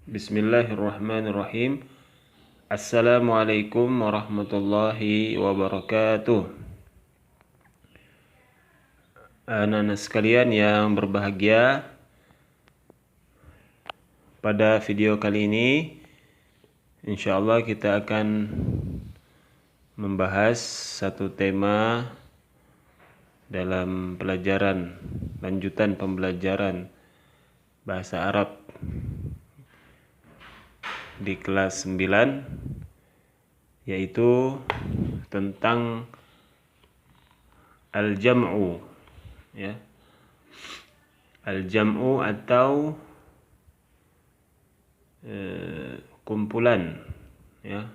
Bismillahirrahmanirrahim. Assalamualaikum warahmatullahi wabarakatuh. Anak-anak sekalian yang berbahagia, pada video kali ini insyaallah kita akan membahas satu tema dalam lanjutan pembelajaran bahasa Arab di kelas 9, yaitu tentang al-jam'u, ya. Al-jam'u atau kumpulan, ya.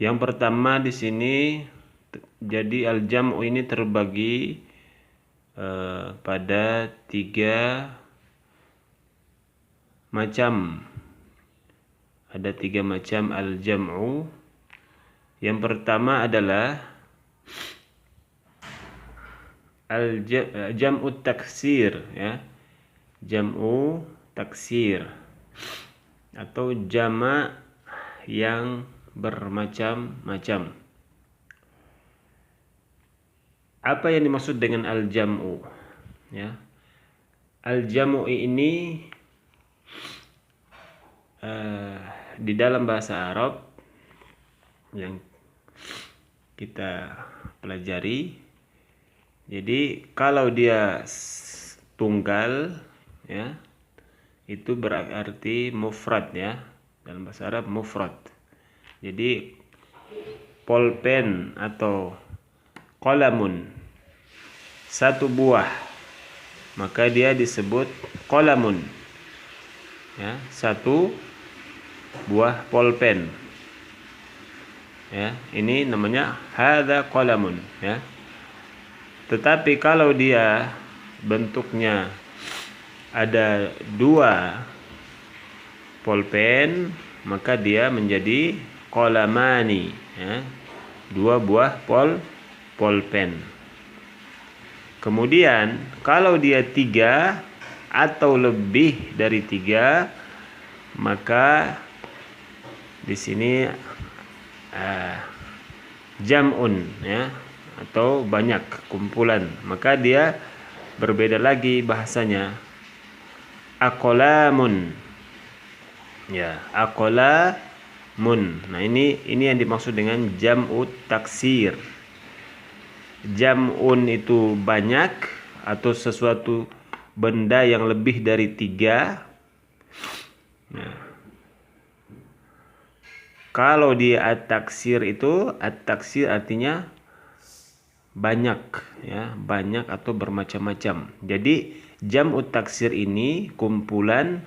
Yang pertama di sini, jadi al-jam'u ini terbagi pada 3 macam. Ada 3 macam al-jam'u. Yang pertama adalah jam'u taksir, ya. Jam'u taksir atau jama' yang bermacam-macam. Apa yang dimaksud dengan al-jam'u? Ya. Al-jam'u ini di dalam bahasa Arab yang kita pelajari, jadi kalau dia tunggal, ya, itu berarti mufrad, ya. Dalam bahasa Arab mufrad. Jadi pulpen atau qalamun, 1 buah, maka dia disebut qalamun, ya, 1 buah pulpen, ya. Ini namanya hadza qalamun, ya. Tetapi kalau dia bentuknya ada 2 pulpen, maka dia menjadi qalamani, ya. 2 buah pulpen. Kemudian kalau dia 3 atau lebih dari 3, maka di sini jam'un, ya, atau banyak, kumpulan, maka dia berbeda lagi bahasanya, aqlamun, ya, aqlamun. Nah, ini yang dimaksud dengan jam'u taksir. Jam'un itu banyak atau sesuatu benda yang lebih dari 3. Nah, kalau dia at-taksir itu, at-taksir artinya banyak, ya, banyak atau bermacam-macam. Jadi jam'u taksir ini kumpulan,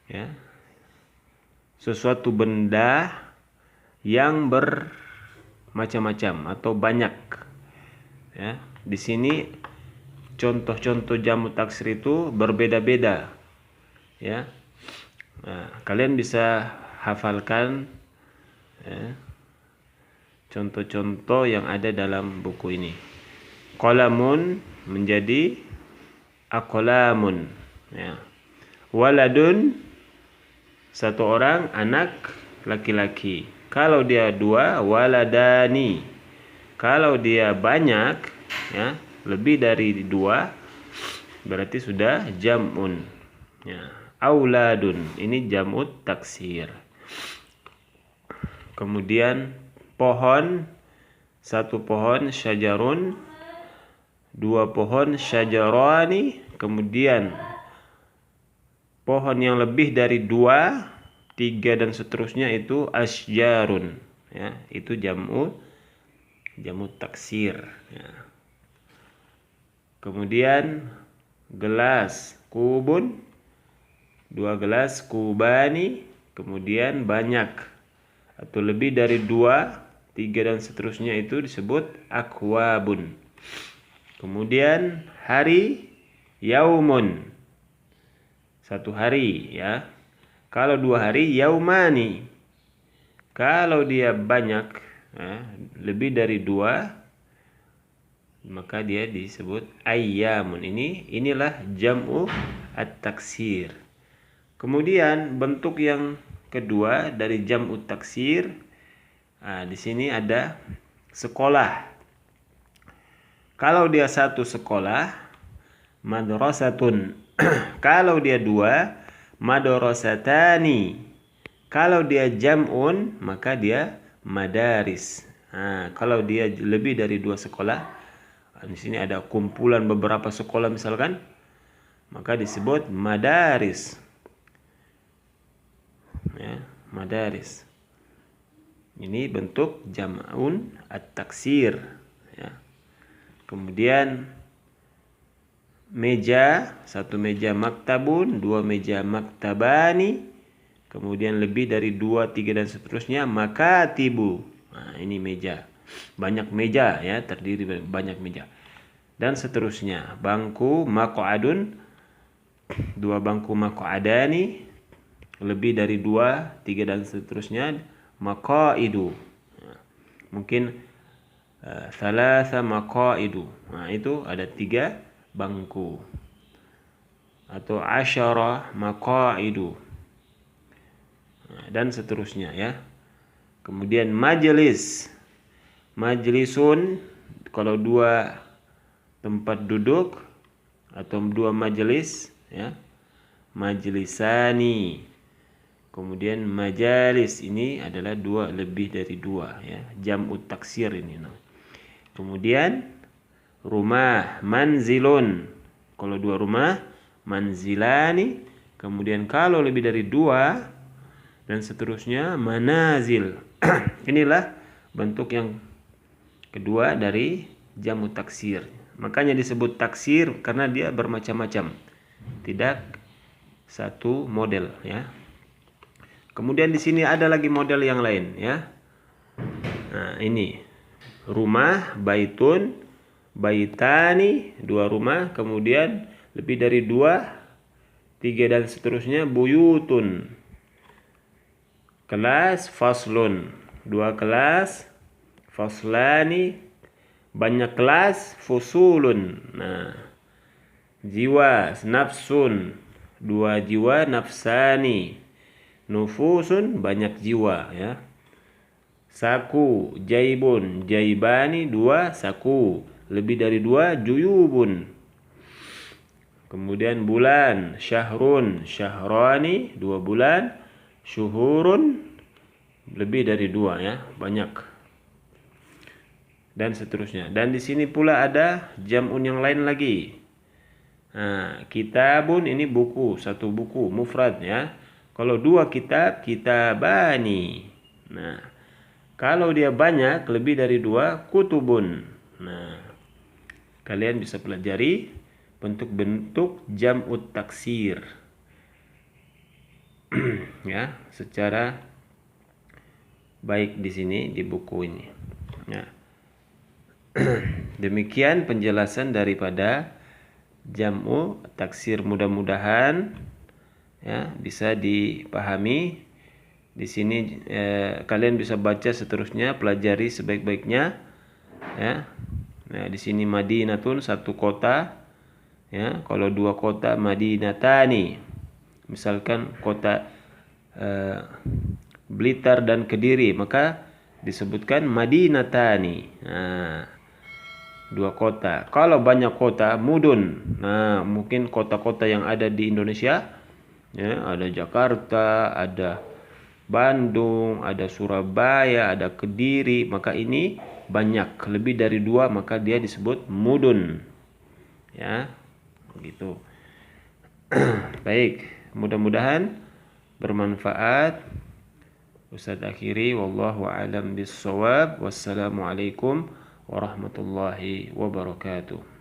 ya, sesuatu benda yang bermacam-macam atau banyak, ya. Di sini contoh-contoh jam'u taksir itu berbeda-beda, ya. Nah, kalian bisa hafalkan, ya, contoh-contoh yang ada dalam buku ini. Qalamun menjadi aqlamun, ya. Waladun, 1 orang, anak laki-laki. Kalau dia 2, waladani. Kalau dia banyak, ya, lebih dari 2, berarti sudah jam'un, ya. Auladun, ini jam'u taksir. Kemudian pohon, 1 pohon, syajarun, 2 pohon, syajarani. Kemudian pohon yang lebih dari 2, 3 dan seterusnya itu asjarun, ya. Itu jam'u taksir, ya. Kemudian gelas, kubun, 2 gelas, kubani. Kemudian banyak atau lebih dari 2, 3 dan seterusnya itu disebut akwabun. Kemudian hari, yaumun, 1 hari, ya. Kalau 2 hari, yaumani. Kalau dia banyak, ya, lebih dari 2, maka dia disebut ayyamun. Inilah jam'u at-taksir. Kemudian bentuk yang kedua dari jam'ut taksir, di sini ada sekolah. Kalau dia satu sekolah, madrasatun. Kalau dia dua, madrasatani. Kalau dia jam'un, maka dia madaris. Kalau dia lebih dari dua sekolah, di sini ada kumpulan beberapa sekolah misalkan, maka disebut madaris. Ya, madaris. Ini bentuk jam'un at-taksir. Ya. Kemudian meja, satu meja maktabun, dua meja maktabani, kemudian lebih dari 2, 3 dan seterusnya makatibu. Ini meja. Banyak meja ya, terdiri dari banyak meja. Dan seterusnya. Bangku maq'adun, dua bangku maq'adani, lebih dari 2, 3 dan seterusnya maqaidu. Mungkin thalatha maqaidu. Itu ada 3 bangku. Atau 10 maqaidu. Dan seterusnya ya. Kemudian majelis. Majlisun, kalau 2 tempat duduk atau 2 majelis ya. Majlisani. Kemudian majalis, ini adalah 2, lebih dari 2 ya. Jam'ut taksir ini. Kemudian rumah, manzilun. Kalau 2 rumah, manzilani. Kemudian kalau lebih dari 2 dan seterusnya manazil. Inilah bentuk yang kedua dari jam'ut taksir. Makanya disebut taksir karena dia bermacam-macam. Tidak satu model ya. Kemudian di sini ada lagi model yang lain ya. Ini rumah, baitun, baitani, 2 rumah, kemudian lebih dari 2, 3 dan seterusnya buyutun. Kelas, faslun, 2 kelas, faslani, banyak kelas, fusulun. Jiwa, nafsun, 2 jiwa, nafsani. Nufusun, banyak jiwa ya. Saku, jaibun, jaibani, 2 saku, lebih dari 2 juyubun. Kemudian bulan, syahrun, syahrani, 2 bulan, syuhurun, lebih dari 2 ya, banyak. Dan seterusnya. Dan di sini pula ada jam'un yang lain lagi. Kitabun, ini buku, satu buku, mufrad ya. Kalau 2 kitab, kitabani. Kalau dia banyak, lebih dari 2, kutubun. Kalian bisa pelajari bentuk-bentuk jam'ut taksir. Ya, secara baik di sini di buku ini. Ya. Demikian penjelasan daripada jam'u taksir, mudah-mudahan ya bisa dipahami. Di sini kalian bisa baca seterusnya, pelajari sebaik-baiknya ya. Nah, di sini Madinatun, satu kota ya. Kalau 2 kota, Madinatani. Misalkan kota Blitar dan Kediri, maka disebutkan Madinatani. 2 kota. Kalau banyak kota, mudun. Mungkin kota-kota yang ada di Indonesia ya, ada Jakarta, ada Bandung, ada Surabaya, ada Kediri, maka ini banyak, lebih dari 2, maka dia disebut mudun. Ya, begitu. Baik, mudah-mudahan bermanfaat. Ustaz akhiri, wallahu a'lam bis-shawab. Wassalamualaikum warahmatullahi wabarakatuh.